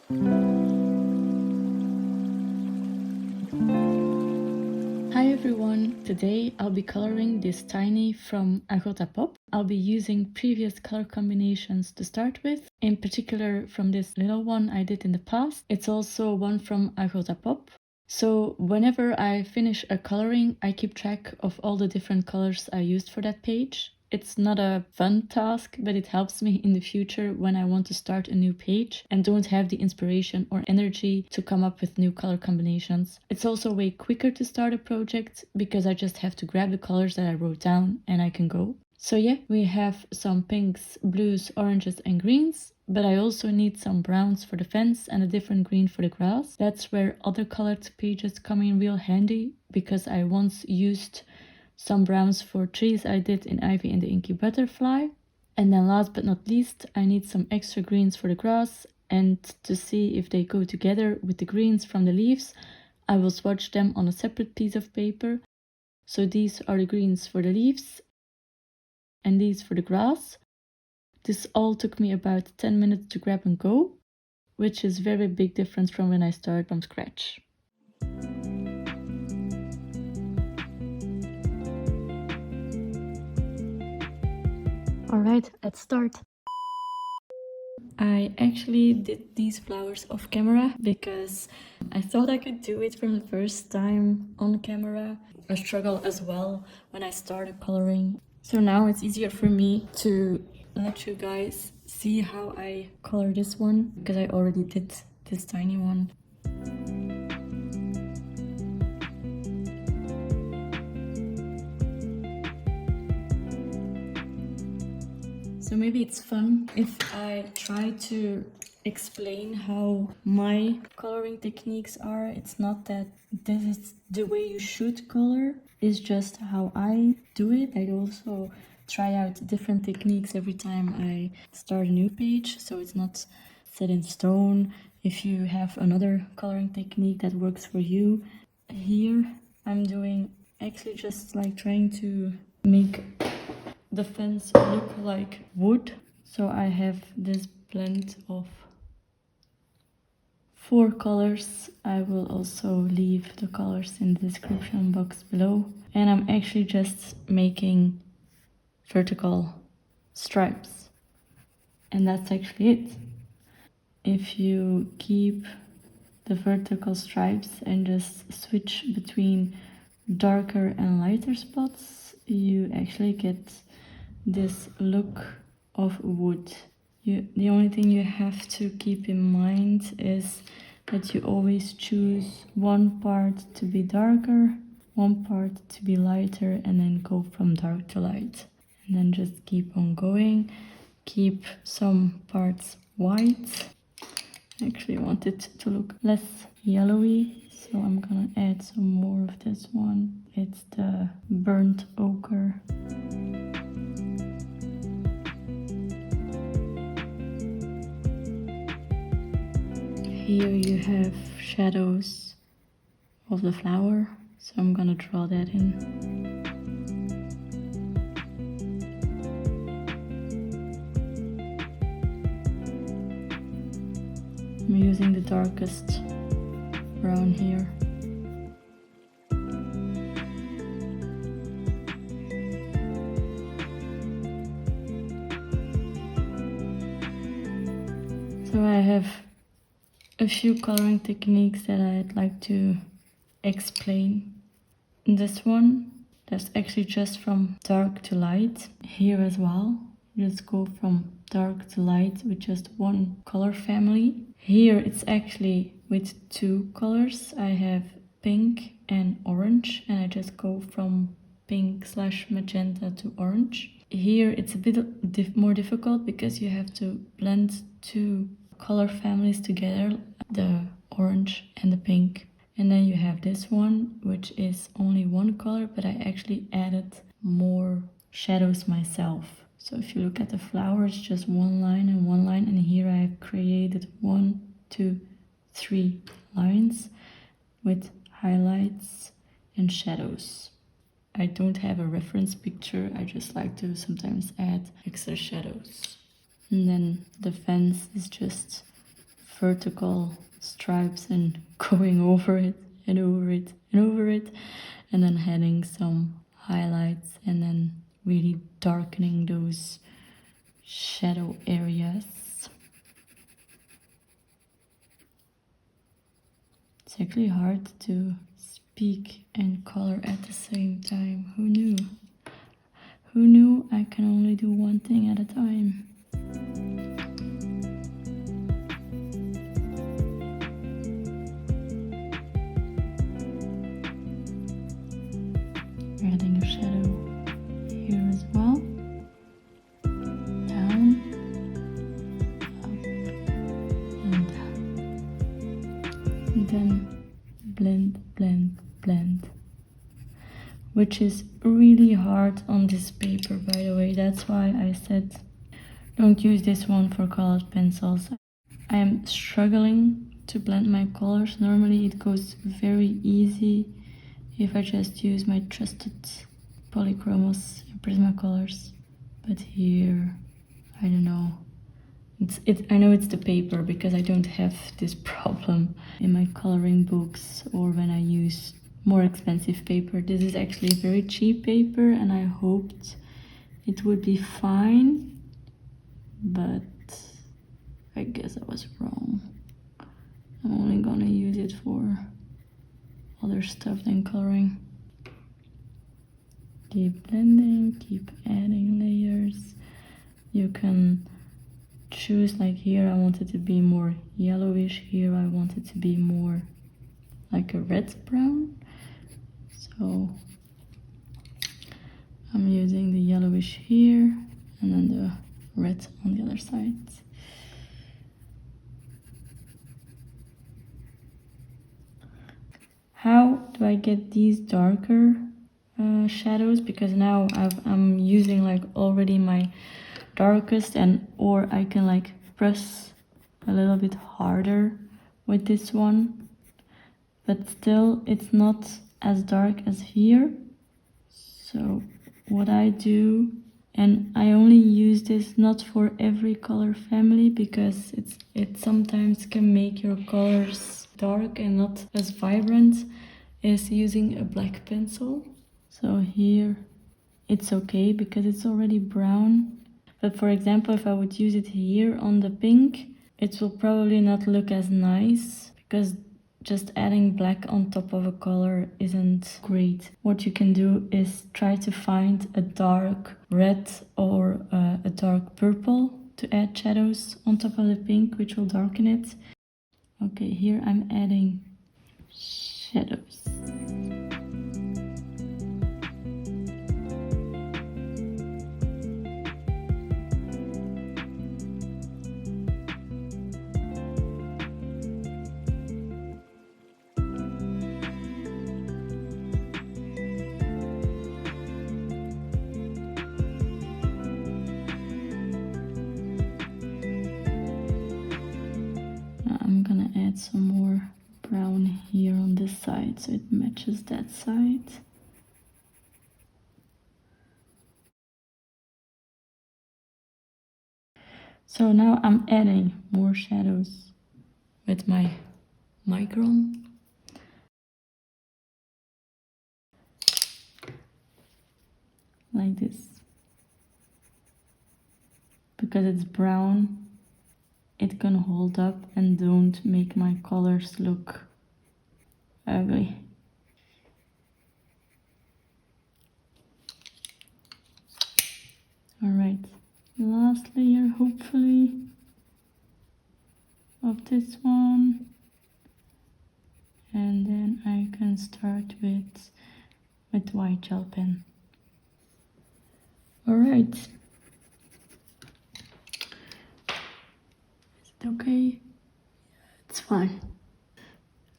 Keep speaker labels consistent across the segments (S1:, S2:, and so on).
S1: Hi everyone! Today I'll be coloring this tiny from Agota Pop. I'll be using previous color combinations to start with, in particular from this little one I did in the past. It's also one from Agota Pop. So whenever I finish a coloring, I keep track of all the different colors I used for that page. It's not a fun task, but it helps me in the future when I want to start a new page and don't have the inspiration or energy to come up with new color combinations. It's also way quicker to start a project because I just have to grab the colors that I wrote down and I can go. So yeah, we have some pinks, blues, oranges and greens, but I also need some browns for the fence and a different green for the grass. That's where other colored pages come in real handy because I once used some browns for trees I did in Ivy and the Inky Butterfly. And then last but not least, I need some extra greens for the grass, and to see if they go together with the greens from the leaves, I will swatch them on a separate piece of paper. So these are the greens for the leaves and these for the grass. This all took me about 10 minutes to grab and go, which is very big difference from when I start from scratch. Alright, let's start. I actually did these flowers off camera because I thought I could do it from the first time on camera. I struggle as well when I started coloring. So now it's easier for me to let you guys see how I color this one because I already did this tiny one. So maybe it's fun if I try to explain how my coloring techniques are. It's not that this is the way you should color, it's just how I do it. I also try out different techniques every time I start a new page, so it's not set in stone. If you have another coloring technique that works for you, here I'm doing actually just like trying to make the fence look like wood. So I have this blend of 4 colors. I will also leave the colors in the description box below. And I'm actually just making vertical stripes. And that's actually it. If you keep the vertical stripes and just switch between darker and lighter spots, you actually get this look of wood. The only thing you have to keep in mind is that you always choose one part to be darker, one part to be lighter, and then go from dark to light. And then just keep on going. Keep some parts white. I actually want it to look less yellowy, so I'm gonna add some more of this one. It's the burnt ochre. Here you have shadows of the flower, so I'm gonna draw that in. I'm using the darkest brown here. So I have a few coloring techniques that I'd like to explain. This one, that's actually just from dark to light. Here as well, just go from dark to light with just one color family. Here it's actually with 2 colors. I have pink and orange, and I just go from pink/magenta to orange. Here it's a bit more difficult because you have to blend 2 color families together, the orange and the pink. And then you have this one, which is only 1 color, but I actually added more shadows myself. So if you look at the flower, it's just 1 line and 1 line, and here I have created 1, 2, 3 lines with highlights and shadows. I don't have a reference picture, I just like to sometimes add extra shadows. And then the fence is just vertical stripes and going over it and over it and over it, and then adding some highlights and then really darkening those shadow areas. It's actually hard to speak and color at the same time. Who knew? Who knew I can only do one thing at a time? Adding a shadow here as well. Down, up, and down. And then blend, blend, blend. Which is really hard on this paper, by the way. That's why I said don't use this one for colored pencils. I am struggling to blend my colors. Normally it goes very easy if I just use my trusted Polychromos and Prismacolors. But here, I don't know. I know it's the paper, because I don't have this problem in my coloring books or when I use more expensive paper. This is actually a very cheap paper and I hoped it would be fine, but I guess I was wrong. I'm only gonna use it for other stuff than coloring. Keep blending, keep adding layers. You can choose, like here I want it to be more yellowish, here I want it to be more like a red brown. So I'm using the yellowish here and then the red on the other side. How do I get these darker shadows? Because now I'm using like already my darkest, or I can like press a little bit harder with this one, but still it's not as dark as here. So what I do, and I only use this not for every color family, because it sometimes can make your colors dark and not as vibrant, is using a black pencil. So here it's okay because it's already brown. But for example, if I would use it here on the pink, it will probably not look as nice, because just adding black on top of a color isn't great. What you can do is try to find a dark red or a dark purple to add shadows on top of the pink, which will darken it. Okay, here I'm adding shadows. I'm gonna add some more brown here on this side so it matches that side. So now I'm adding more shadows with my micron. Like this. Because it's brown, it can hold up and don't make my colors look ugly. Alright, last layer hopefully of this one. And then I can start with white gel pen. Alright. Is it okay? It's fine.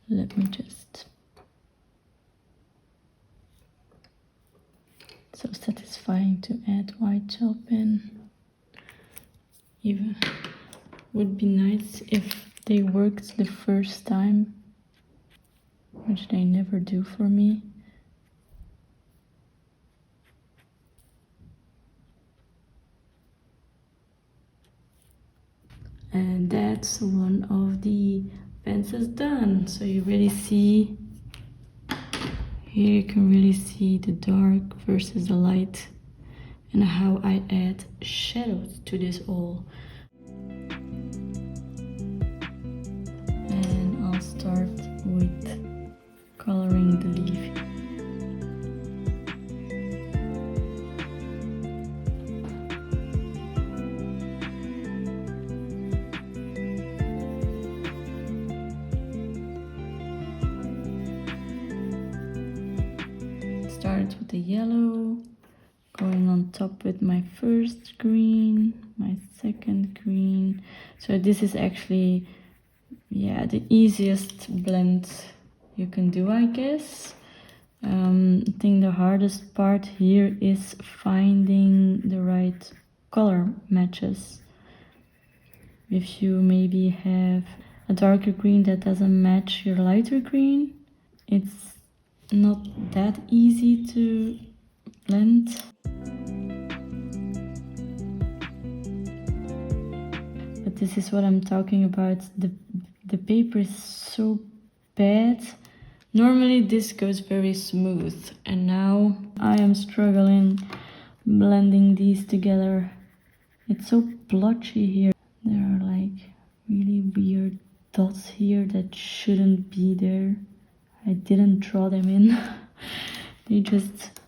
S1: Let me just... So satisfying to add white gel pen. Even would be nice if they worked the first time, which they never do for me. And And that's one of the fences done. So you really see, here you can really see the dark versus the light and how I add shadows to this all. And I'll start with coloring the leaf. Started with the yellow, going on top with my first green, my second green. So this is actually, yeah, the easiest blend you can do, I guess. I think the hardest part here is finding the right color matches. If you maybe have a darker green that doesn't match your lighter green, it's not that easy to blend. But this is what I'm talking about. The paper is so bad. Normally this goes very smooth, and now I am struggling blending these together. It's so blotchy here. There are like really weird dots here that shouldn't be there. I didn't draw them in. They just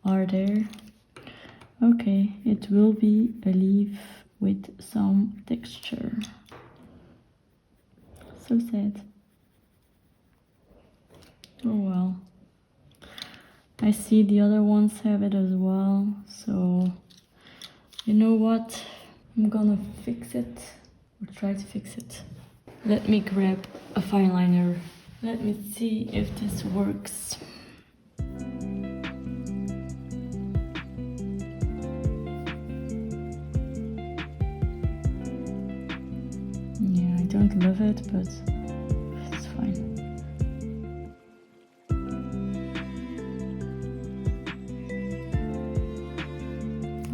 S1: are there. Okay, it will be a leaf with some texture. So sad. Oh well. I see the other ones have it as well, so you know what? I'm gonna fix it, or try to fix it. Let me grab a fine liner. Let me see if this works. Yeah, I don't love it, but it's fine.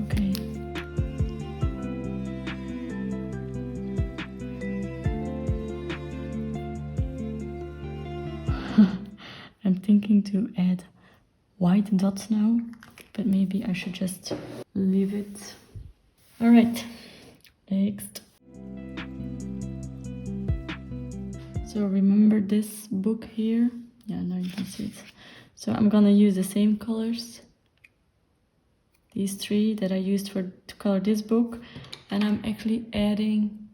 S1: Okay. I'm thinking to add white dots now, but maybe I should just leave it. All right, next. So remember this book here? Yeah, now you can see it. So I'm gonna use the same colors, these three that I used to color this book, and I'm actually adding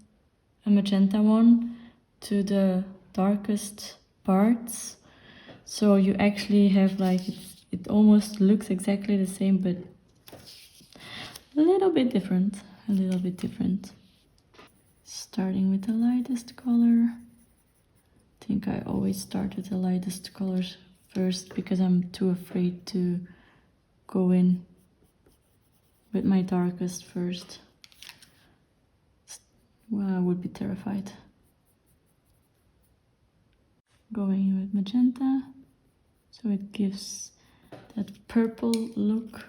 S1: a magenta one to the darkest parts. So you actually have like, it almost looks exactly the same, but a little bit different, a little bit different. Starting with the lightest color. I think I always start with the lightest colors first because I'm too afraid to go in with my darkest first. Well, I would be terrified. Going in with magenta, so it gives that purple look.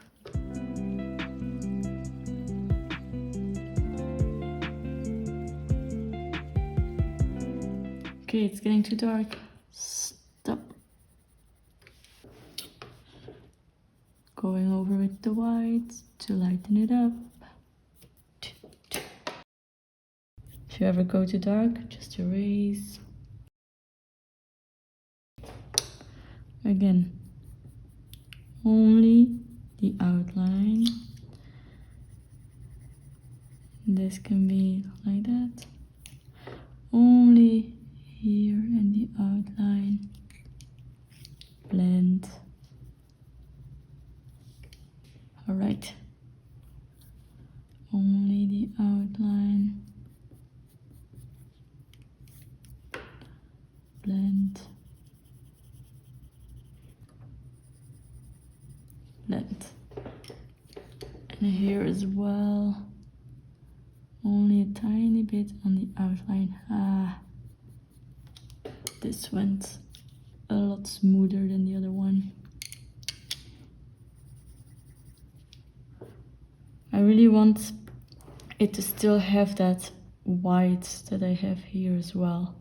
S1: Okay, it's getting too dark. Stop. Going over with the white to lighten it up. If you ever go too dark, just erase. Again, only the outline. This can be like that. Only here in the outline. Blend. All right. Only the outline. Blend. Blend. And here as well. Only a tiny bit on the outline. This went a lot smoother than the other one. I really want it to still have that whites that I have here as well.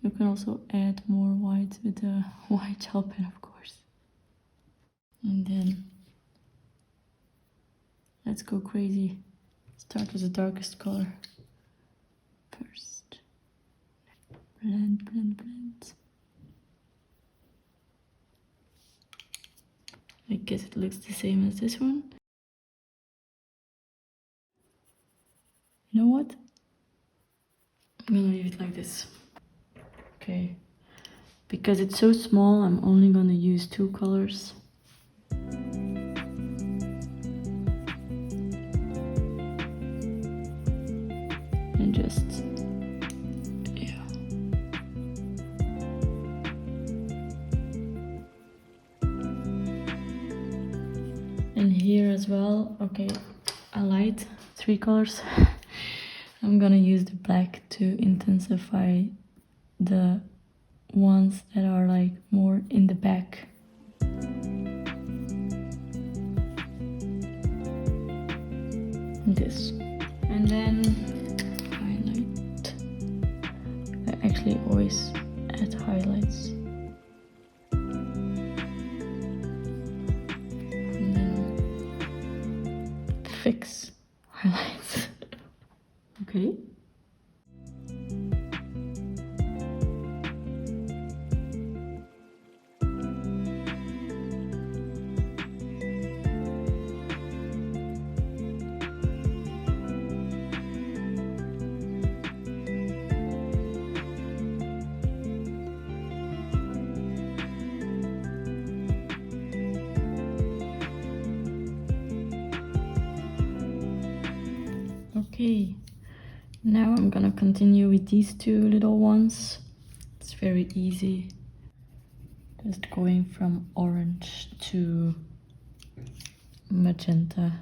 S1: You can also add more whites with the white gel pen, of course. And then let's go crazy. Start with the darkest color first. Blend, blend, blend. I guess it looks the same as this one. You know what? I'm gonna leave it like this. Okay. Because it's so small, I'm only gonna use 2 colors. And just, yeah. And here as well, okay, I light 3 colors. I'm gonna use the black to intensify the ones that are like more in the back. This. And then highlight. I actually always add highlights. And then fix highlights. Okay. Okay, now I'm gonna continue with these 2 little ones. It's very easy. Just going from orange to magenta.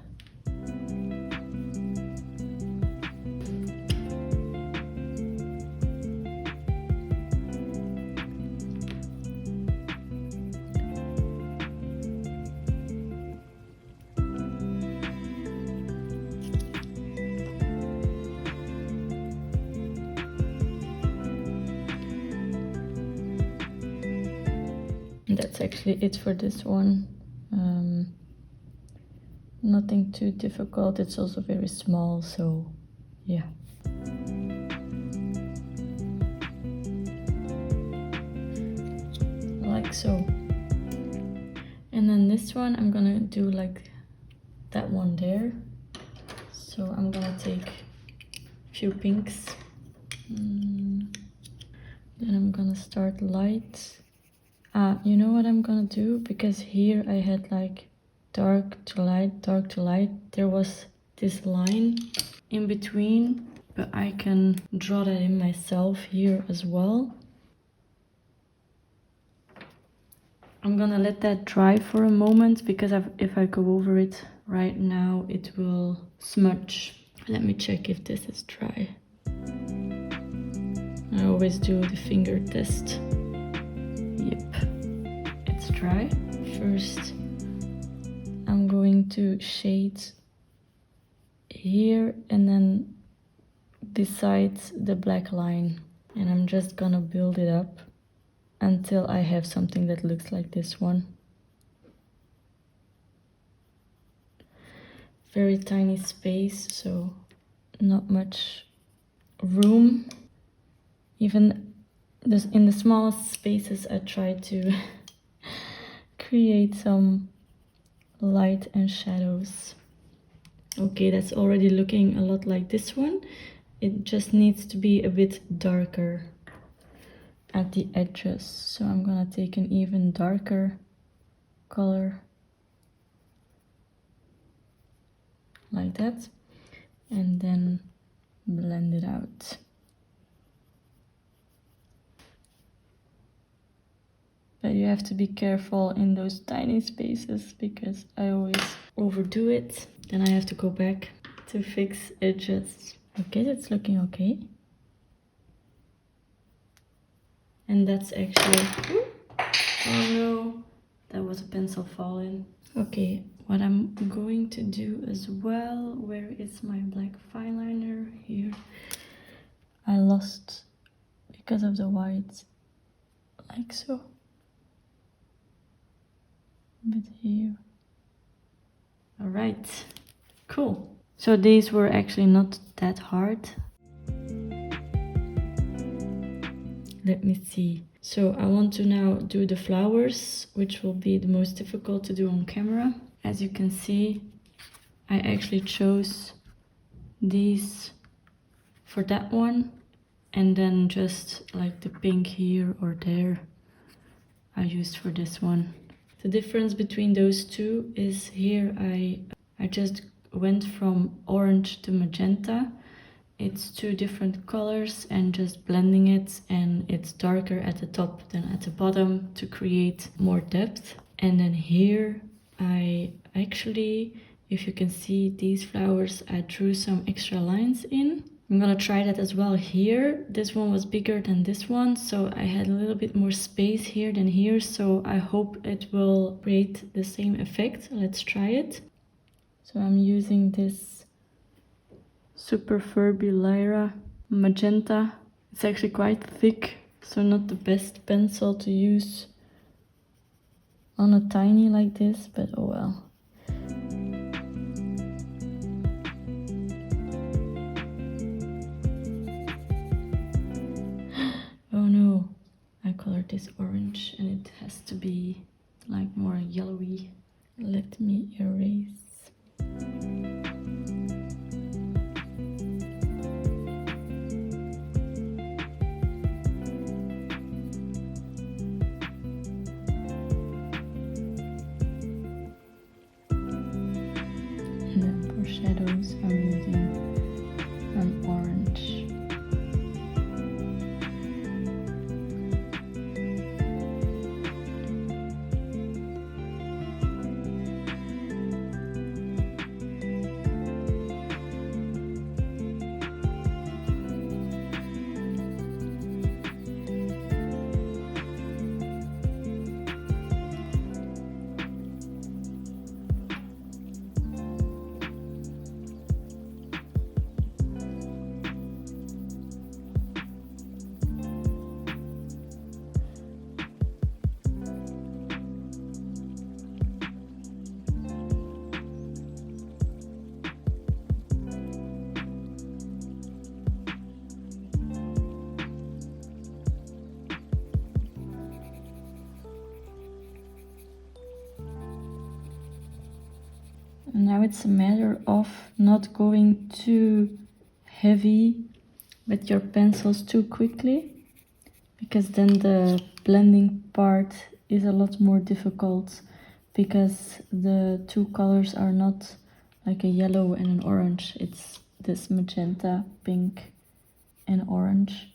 S1: That's actually it for this one. Nothing too difficult. It's also very small, so yeah. Like so. And then this one I'm gonna do like that one there. So I'm gonna take a few pinks. Then I'm gonna start light. You know what I'm gonna do? Because here I had like dark to light, dark to light. There was this line in between, but I can draw that in myself here as well. I'm gonna let that dry for a moment because if I go over it right now, it will smudge. Let me check if this is dry. I always do the finger test. Yep, it's dry. First, I'm going to shade here and then beside the black line. And I'm just gonna build it up until I have something that looks like this one. Very tiny space, so not much room. Even this, in the smallest spaces, I try to create some light and shadows. Okay, that's already looking a lot like this one. It just needs to be a bit darker at the edges. So I'm gonna take an even darker color like that and then blend it out. But you have to be careful in those tiny spaces because I always overdo it. Then I have to go back to fix edges. Okay, that's looking okay. And that's actually, oh no, that was a pencil falling. Okay, what I'm going to do as well, where is my black fine liner? Here. I lost because of the white, like so. But here. Alright, cool. So these were actually not that hard. Let me see. So I want to now do the flowers, which will be the most difficult to do on camera. As you can see, I actually chose these for that one, and then just like the pink here or there I used for this one. The difference between those two is here I just went from orange to magenta. It's two different colors and just blending it, and it's darker at the top than at the bottom to create more depth. And then here I actually, if you can see these flowers, I drew some extra lines in. I'm gonna try that as well here. This one was bigger than this one, so I had a little bit more space here than here, so I hope it will create the same effect. Let's try it. So I'm using this Superferby Lyra magenta. It's actually quite thick, so not the best pencil to use on a tiny like this, but oh well. Oh no, I colored this orange and it has to be like more yellowy. Let me erase. And then for shadows, I'm using an orange. And now it's a matter of not going too heavy with your pencils too quickly, because then the blending part is a lot more difficult, because the two colors are not like a yellow and an orange. It's this magenta, pink and orange,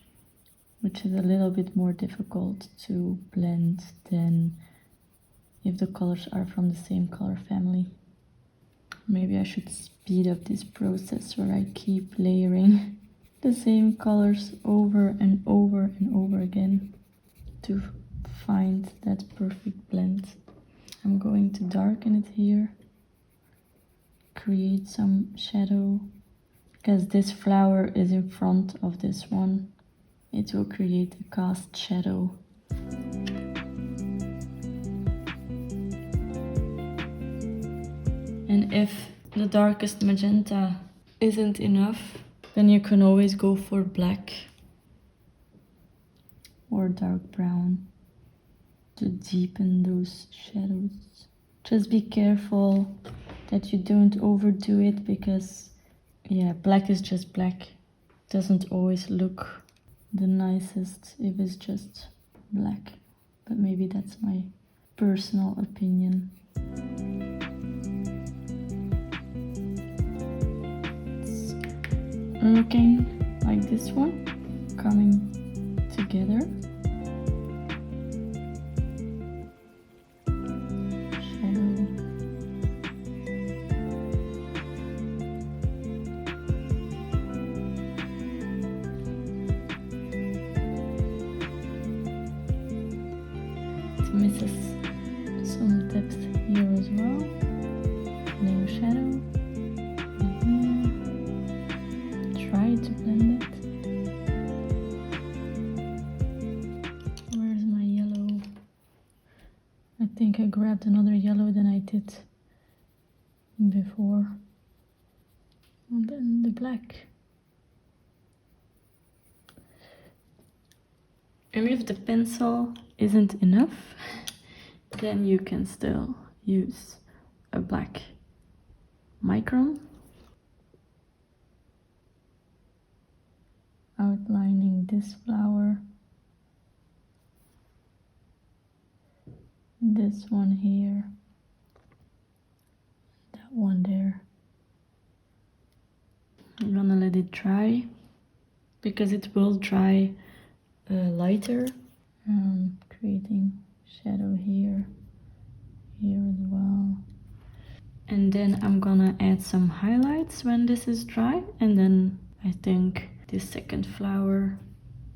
S1: which is a little bit more difficult to blend than if the colors are from the same color family. Maybe I should speed up this process where I keep layering the same colors over and over and over again to find that perfect blend. I'm going to darken it here, create some shadow, because this flower is in front of this one. It will create a cast shadow. And if the darkest magenta isn't enough, then you can always go for black or dark brown to deepen those shadows. Just be careful that you don't overdo it, because yeah, black is just black. It doesn't always look the nicest if it's just black, but maybe that's my personal opinion. Looking like this one, coming together. Shadow. It misses some depth here as well. try to blend it. Where's my yellow? I think I grabbed another yellow than I did before. And then the black. And if the pencil isn't enough, then you can still use a black micron. Outlining this flower. This one here. That one there. I'm gonna let it dry because it will dry lighter. Creating shadow here, here as well. And then I'm gonna add some highlights when this is dry, and then I think this second flower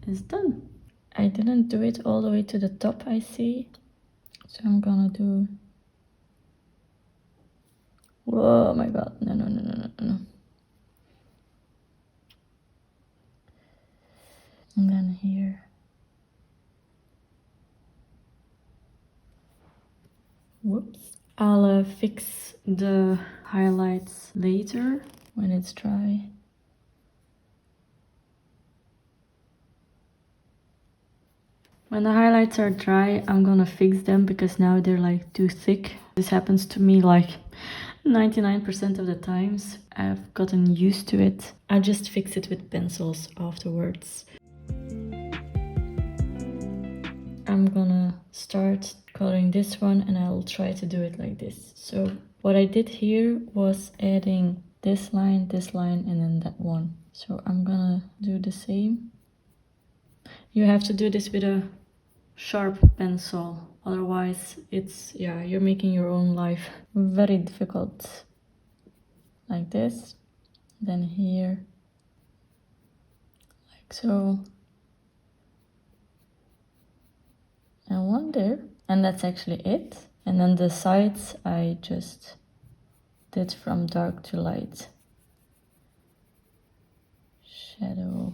S1: is done. I didn't do it all the way to the top, I see. So I'm gonna do... Whoa, my god, no. And then here. Whoops. I'll fix the highlights later when it's dry. When the highlights are dry, I'm gonna fix them because now they're like too thick. This happens to me like 99% of the times. I've gotten used to it. I just fix it with pencils afterwards. I'm gonna start coloring this one and I'll try to do it like this. So what I did here was adding this line, and then that one. So I'm gonna do the same. You have to do this with a sharp pencil, otherwise it's, yeah, you're making your own life very difficult. Like this, then here, like so. And one there, and that's actually it. And then the sides I just did from dark to light. Shadow.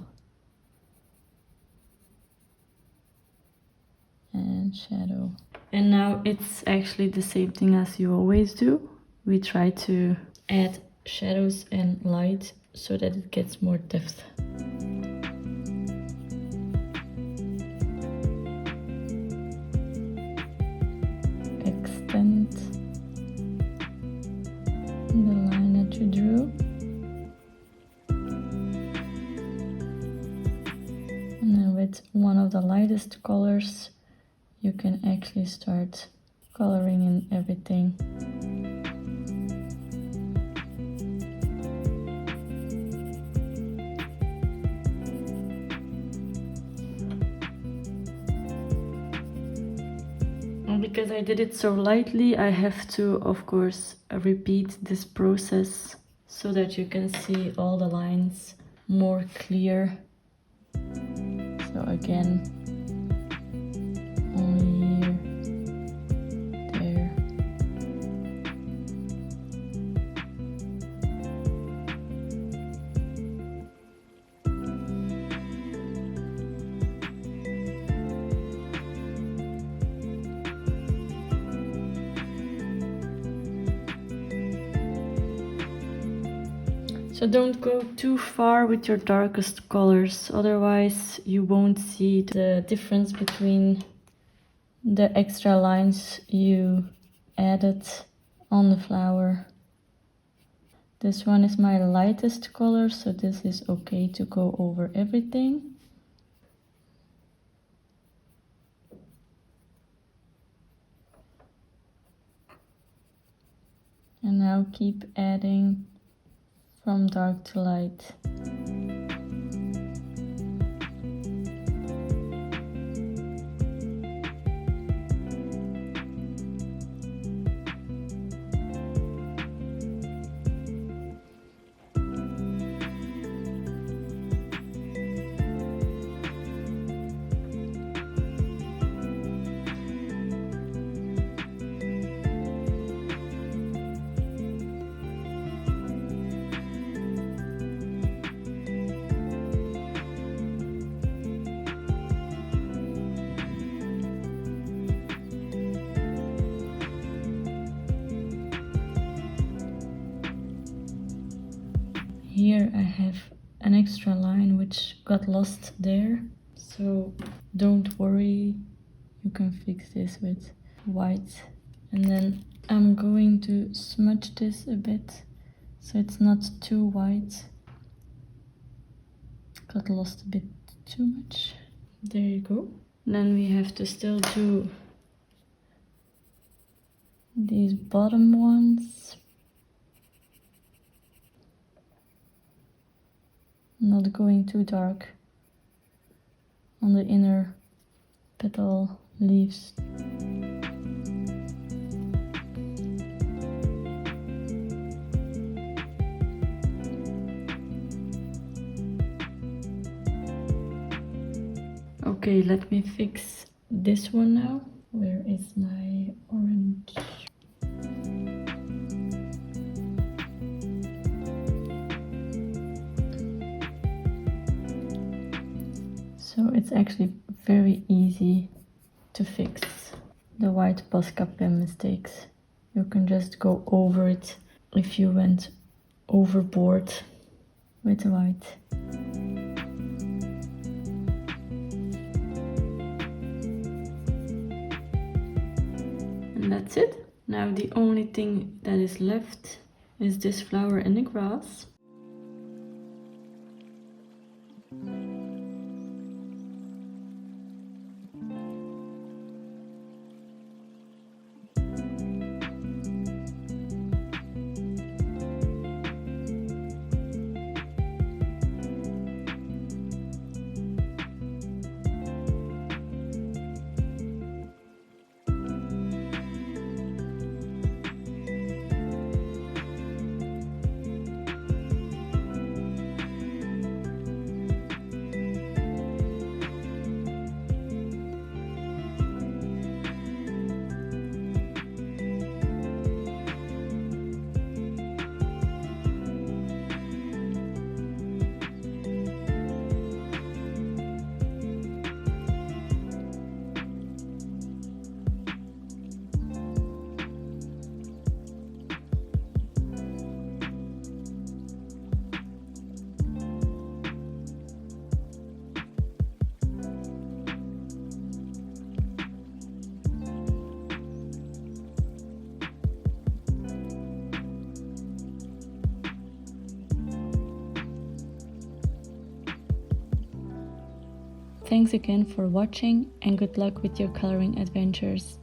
S1: And shadow. And now it's actually the same thing as you always do. We try to add shadows and light so that it gets more depth. Extend the line that you drew. And then with one of the lightest colors, you can actually start coloring in everything. And because I did it so lightly, I have to, of course, repeat this process so that you can see all the lines more clear. So again, only here, there. So don't go too far with your darkest colors, otherwise you won't see the difference between the extra lines you added on the flower. This one is my lightest color, so this is okay to go over everything. And now keep adding from dark to light. an extra line which got lost there. So don't worry, you can fix this with white. And then I'm going to smudge this a bit so it's not too white. Got lost a bit too much. There you go. Then we have to still do these bottom ones. Not going too dark on the inner petal leaves. Okay, let me fix this one now. Where is my orange? So it's actually very easy to fix the white Posca pen mistakes. You can just go over it if you went overboard with the white. And that's it. Now the only thing that is left is this flower in the grass. Thanks again for watching and good luck with your coloring adventures.